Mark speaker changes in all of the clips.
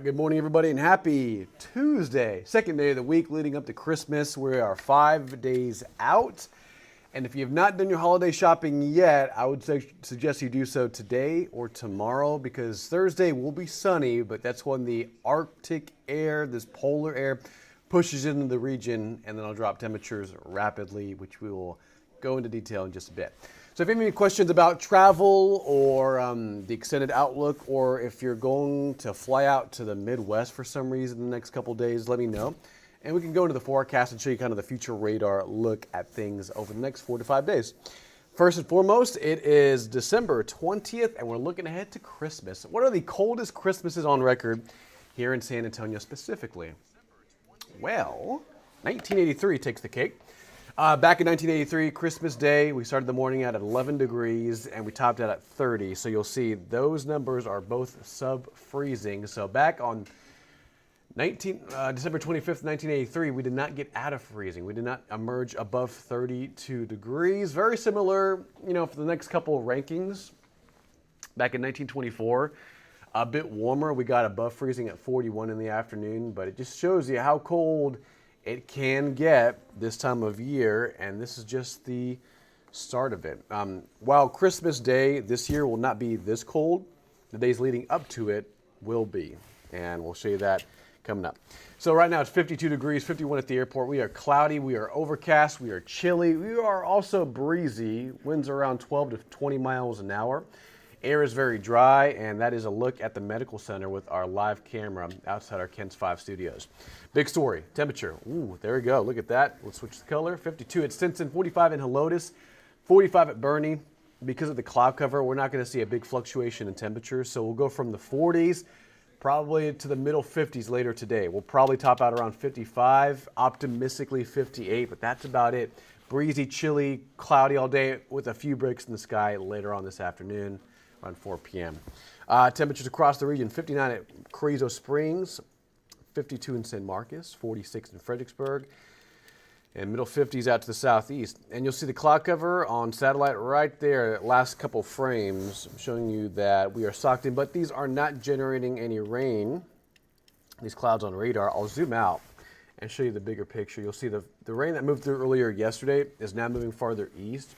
Speaker 1: Good morning, everybody, and happy Tuesday, second day of the week leading up to Christmas. We are 5 days out, and if you have not done your holiday shopping yet, I would suggest you do so today or tomorrow, because Thursday will be sunny, but that's when the Arctic air, this polar air, pushes into the region, and then it'll drop temperatures rapidly, which we will go into detail in just a bit. So if you have any questions about travel or the extended outlook, or if you're going to fly out to the Midwest for some reason in the next couple of days, let me know. And we can go into the forecast and show you kind of the future radar look at things over the next 4 to 5 days. First and foremost, it is December 20th, and we're looking ahead to Christmas. What are the coldest Christmases on record here in San Antonio specifically? Well, 1983 takes the cake. Back in 1983, Christmas Day, we started the morning at 11 degrees and we topped out at 30. So you'll see those numbers are both sub-freezing. So back on December 25th, 1983, we did not get out of freezing. We did not emerge above 32 degrees. Very similar, for the next couple of rankings. Back in 1924, a bit warmer. We got above freezing at 41 in the afternoon, but it just shows you how cold it can get this time of year, and this is just the start of it. While Christmas Day this year will not be this cold, the days leading up to it will be, and we'll show you that coming up. So right now it's 52 degrees, 51 at the airport. We are cloudy, we are overcast, we are chilly, we are also breezy. Winds around 12 to 20 miles an hour. Air is very dry, and that is a look at the medical center with our live camera outside our Kent's 5 studios. Big story, temperature. Ooh, there we go. Look at that. Let's switch the color. 52 at Stinson, 45 in Helotes, 45 at Bernie. Because of the cloud cover, we're not going to see a big fluctuation in temperatures, so we'll go from the 40s probably to the middle 50s later today. We'll probably top out around 55, optimistically 58, but that's about it. Breezy, chilly, cloudy all day with a few breaks in the sky later on this afternoon. Around 4 p.m. Temperatures across the region: 59 at Carrizo Springs, 52 in San Marcos, 46 in Fredericksburg, and middle 50s out to the southeast. And you'll see the cloud cover on satellite right there, last couple frames, showing you that we are socked in, but these are not generating any rain, these clouds on radar. I'll zoom out and show you the bigger picture. You'll see the rain that moved through earlier yesterday is now moving farther east,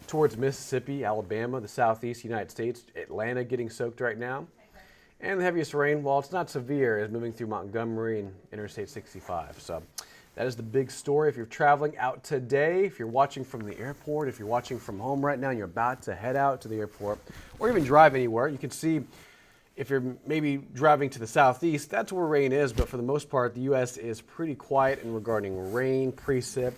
Speaker 1: towards Mississippi, Alabama, the southeast United States, Atlanta getting soaked right now. And the heaviest rain, while it's not severe, is moving through Montgomery and Interstate 65. So that is the big story. If you're traveling out today, if you're watching from the airport, if you're watching from home right now and you're about to head out to the airport, or even drive anywhere, you can see if you're maybe driving to the southeast, that's where rain is, but for the most part, the U.S. is pretty quiet in regarding rain, precip,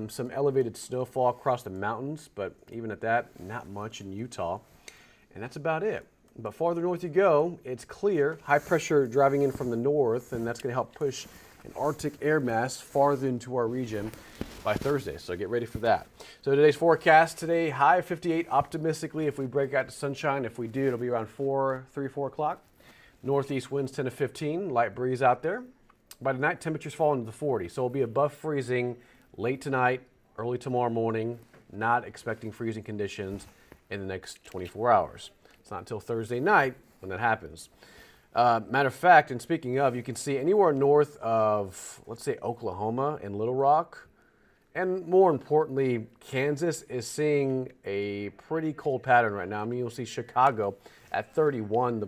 Speaker 1: some elevated snowfall across the mountains, but even at that, not much in Utah, and that's about it. But farther north you go, it's clear, high pressure driving in from the north, and that's going to help push an Arctic air mass farther into our region by Thursday, so get ready for that. So today's forecast today, high of 58 optimistically if we break out to sunshine. If we do, it'll be around 4 o'clock. Northeast winds 10 to 15, light breeze out there. By tonight, temperatures fall into the 40s, so it'll be above freezing late tonight, early tomorrow morning. Not expecting freezing conditions in the next 24 hours. It's not until Thursday night when that happens. Matter of fact, and speaking of, you can see anywhere north of, let's say, Oklahoma and Little Rock, and more importantly, Kansas is seeing a pretty cold pattern right now. I mean, you'll see Chicago at 31,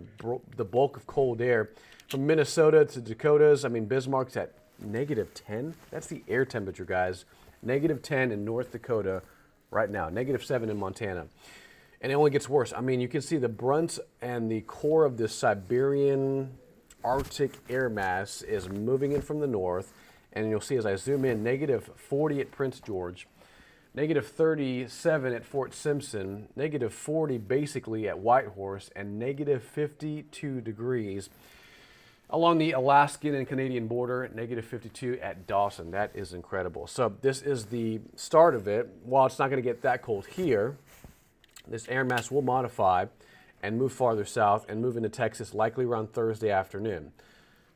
Speaker 1: the bulk of cold air. From Minnesota to Dakotas, I mean, Bismarck's at negative 10. That's the air temperature, guys. Negative 10 in North Dakota right now. Negative 7 in Montana. And it only gets worse. I mean, you can see the brunt and the core of this Siberian Arctic air mass is moving in from the north. And you'll see as I zoom in, negative 40 at Prince George, negative 37 at Fort Simpson, negative 40 basically at Whitehorse, and negative 52 degrees along the Alaskan and Canadian border, negative 52 at Dawson. That is incredible. So this is the start of it. While it's not going to get that cold here, this air mass will modify and move farther south and move into Texas likely around Thursday afternoon.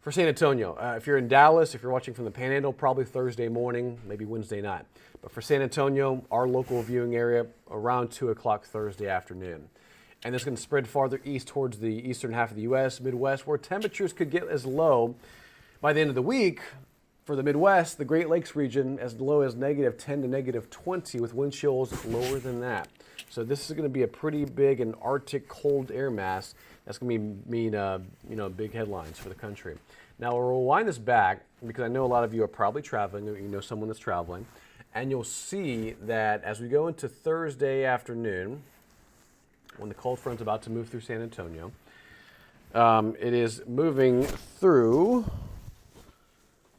Speaker 1: For San Antonio, if you're in Dallas, if you're watching from the Panhandle, probably Thursday morning, maybe Wednesday night. But for San Antonio, our local viewing area, around 2 o'clock Thursday afternoon. and it's going to spread farther east towards the eastern half of the U.S., Midwest, where temperatures could get as low by the end of the week for the Midwest, the Great Lakes region, as low as -10 to -20, with wind chills lower than that. So this is going to be a pretty big and Arctic cold air mass. That's going to mean big headlines for the country. Now we'll wind this back because I know a lot of you are probably traveling, or you know someone that's traveling, and you'll see that as we go into Thursday afternoon, when the cold front's about to move through San Antonio, it is moving through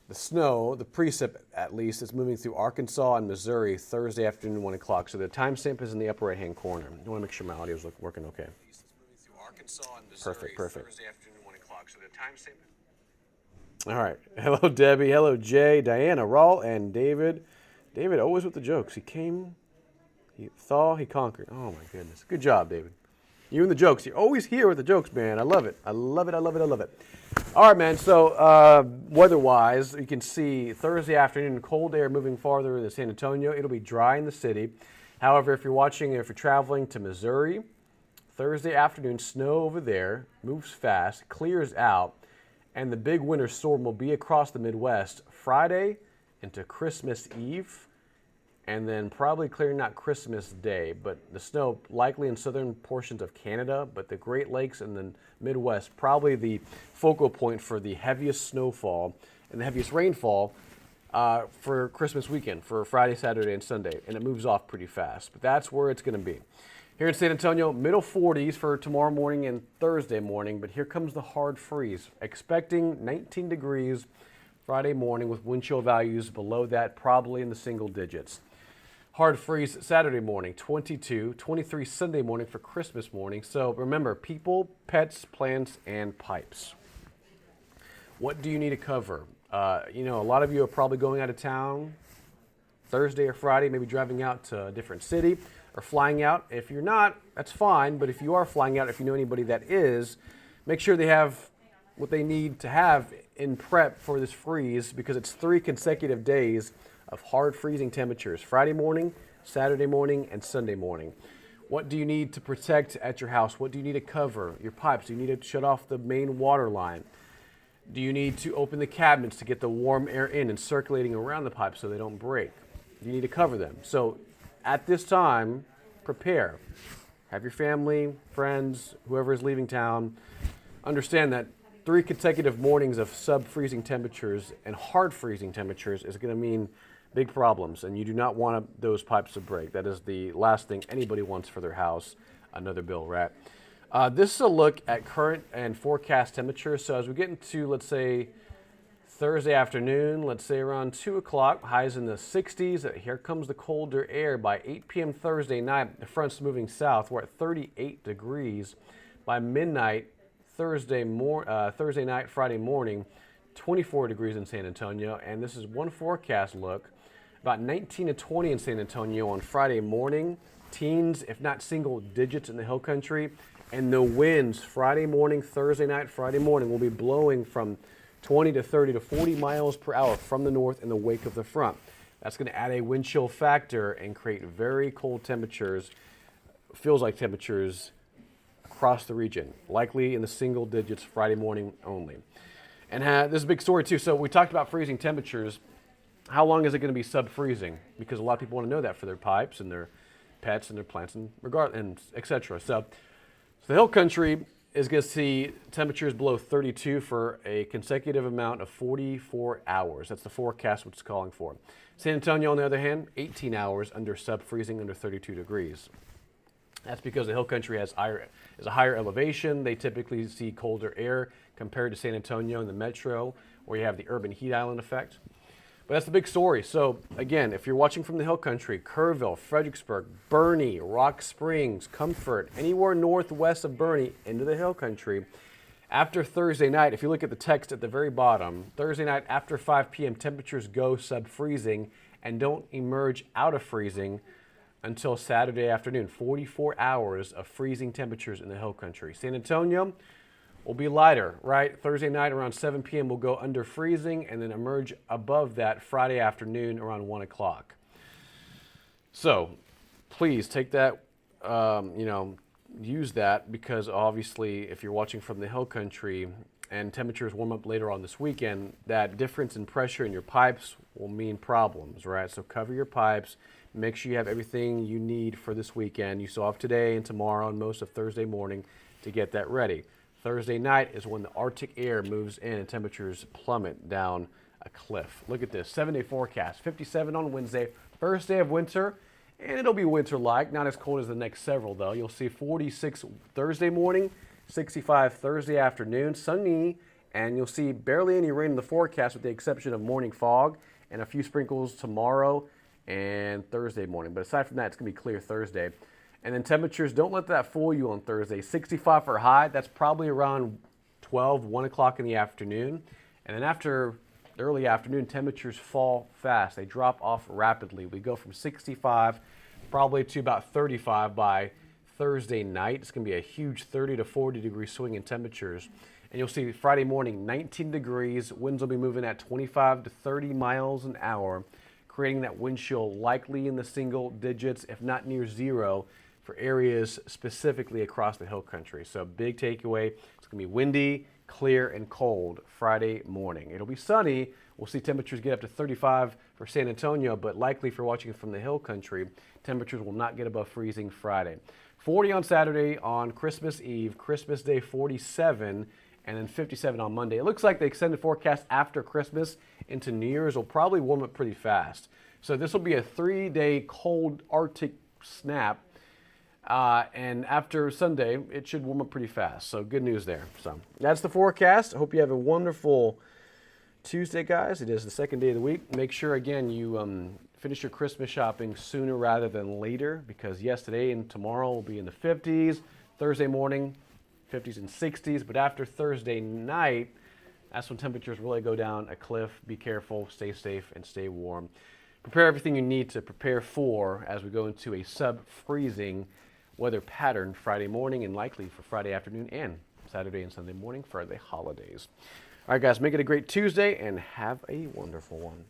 Speaker 1: the snow, the precip at least, is moving through Arkansas and Missouri Thursday afternoon, 1 o'clock. So the timestamp is in the upper right-hand corner. I want to make sure my audio is working okay. It's moving through Arkansas and Missouri perfect. Thursday afternoon, 1 o'clock. So the timestamp. All right. Hello, Debbie. Hello, Jay, Diana, Raul, and David. David always with the jokes. He came, he thaw, he conquered. Oh, my goodness. Good job, David. You and the jokes. You're always here with the jokes, man. I love it. I love it. I love it. I love it. All right, man. So weather-wise, you can see Thursday afternoon, cold air moving farther into San Antonio. It'll be dry in the city. However, if you're traveling to Missouri, Thursday afternoon, snow over there, moves fast, clears out, and the big winter storm will be across the Midwest Friday into Christmas Eve, and then probably clearing out Christmas Day. But the snow likely in southern portions of Canada, but the Great Lakes and the Midwest, probably the focal point for the heaviest snowfall and the heaviest rainfall for Christmas weekend, for Friday, Saturday, and Sunday. And it moves off pretty fast, but that's where it's going to be. Here in San Antonio, middle 40s for tomorrow morning and Thursday morning, but here comes the hard freeze. Expecting 19 degrees Friday morning with wind chill values below that, probably in the single digits. Hard freeze Saturday morning, 22, 23 Sunday morning for Christmas morning. So remember, people, pets, plants, and pipes. What do you need to cover? A lot of you are probably going out of town Thursday or Friday, maybe driving out to a different city or flying out. If you're not, that's fine. But if you are flying out, if you know anybody that is, make sure they have what they need to have in prep for this freeze, because it's 3 consecutive days of hard freezing temperatures, Friday morning, Saturday morning, and Sunday morning. What do you need to protect at your house? What do you need to cover? Your pipes. Do you need to shut off the main water line? Do you need to open the cabinets to get the warm air in and circulating around the pipes so they don't break? You need to cover them. So at this time, prepare. Have your family, friends, whoever is leaving town, understand that 3 consecutive mornings of sub-freezing temperatures and hard freezing temperatures is going to mean big problems, and you do not want those pipes to break. That is the last thing anybody wants for their house. Another bill, right? This is a look at current and forecast temperatures. So as we get into, let's say, Thursday afternoon, let's say around 2 o'clock, highs in the 60s. Here comes the colder air. By 8 p.m. Thursday night, the front's moving south. We're at 38 degrees. By midnight, Thursday night, Friday morning, 24 degrees in San Antonio. And this is one forecast look. About 19 to 20 in San Antonio on Friday morning. Teens, if not single digits in the hill country. And the winds Friday morning, Thursday night, Friday morning will be blowing from 20 to 30 to 40 miles per hour from the north in the wake of the front. That's going to add a wind chill factor and create very cold temperatures, feels like temperatures across the region, likely in the single digits Friday morning only. And this is a big story too. So we talked about freezing temperatures. How long is it going to be sub-freezing? Because a lot of people want to know that for their pipes and their pets and their plants and etc. So the hill country is going to see temperatures below 32 for a consecutive amount of 44 hours. That's the forecast which is calling for. San Antonio, on the other hand, 18 hours under sub-freezing, under 32 degrees. That's because the hill country is a higher elevation. They typically see colder air compared to San Antonio and the metro, where you have the urban heat island effect. But that's the big story. So again, if you're watching from the hill country, Kerrville, Fredericksburg, Boerne, Rock Springs, Comfort, anywhere northwest of Boerne into the hill country, after Thursday night, if you look at the text at the very bottom, Thursday night after 5 p.m., temperatures go sub-freezing and don't emerge out of freezing until Saturday afternoon. 44 hours of freezing temperatures in the hill country. San Antonio will be lighter, right? Thursday night around 7 p.m. will go under freezing and then emerge above that Friday afternoon around 1 o'clock. So please take that, use that because obviously if you're watching from the hill country and temperatures warm up later on this weekend, that difference in pressure in your pipes will mean problems, right? So cover your pipes, make sure you have everything you need for this weekend. You still have today and tomorrow and most of Thursday morning to get that ready. Thursday night is when the Arctic air moves in and temperatures plummet down a cliff. Look at this, 7-day forecast, 57 on Wednesday, first day of winter. And it'll be winter-like, not as cold as the next several, though. You'll see 46 Thursday morning, 65 Thursday afternoon, sunny, and you'll see barely any rain in the forecast with the exception of morning fog and a few sprinkles tomorrow and Thursday morning. But aside from that, it's going to be clear Thursday. And then temperatures, don't let that fool you on Thursday. 65 for high, that's probably around 12, 1 o'clock in the afternoon. And then after early afternoon, temperatures fall fast. They drop off rapidly. We go from 65 probably to about 35 by Thursday night. It's going to be a huge 30 to 40 degree swing in temperatures. And you'll see Friday morning, 19 degrees. Winds will be moving at 25 to 30 miles an hour, creating that wind chill likely in the single digits, if not near zero, for areas specifically across the hill country. So big takeaway, it's going to be windy, clear, and cold Friday morning. It'll be sunny. We'll see temperatures get up to 35 for San Antonio, but likely if you're watching from the hill country, temperatures will not get above freezing Friday. 40 on Saturday on Christmas Eve, Christmas Day 47, and then 57 on Monday. It looks like the extended forecast after Christmas into New Year's will probably warm up pretty fast. So this will be a 3-day cold Arctic snap. And after Sunday, it should warm up pretty fast. So good news there. So that's the forecast. I hope you have a wonderful Tuesday, guys. It is the second day of the week. Make sure, again, you finish your Christmas shopping sooner rather than later because yes, today and tomorrow will be in the 50s. Thursday morning, 50s and 60s. But after Thursday night, that's when temperatures really go down a cliff. Be careful, stay safe, and stay warm. Prepare everything you need to prepare for as we go into a sub-freezing weather pattern Friday morning and likely for Friday afternoon and Saturday and Sunday morning for the holidays. All right, guys, make it a great Tuesday and have a wonderful one.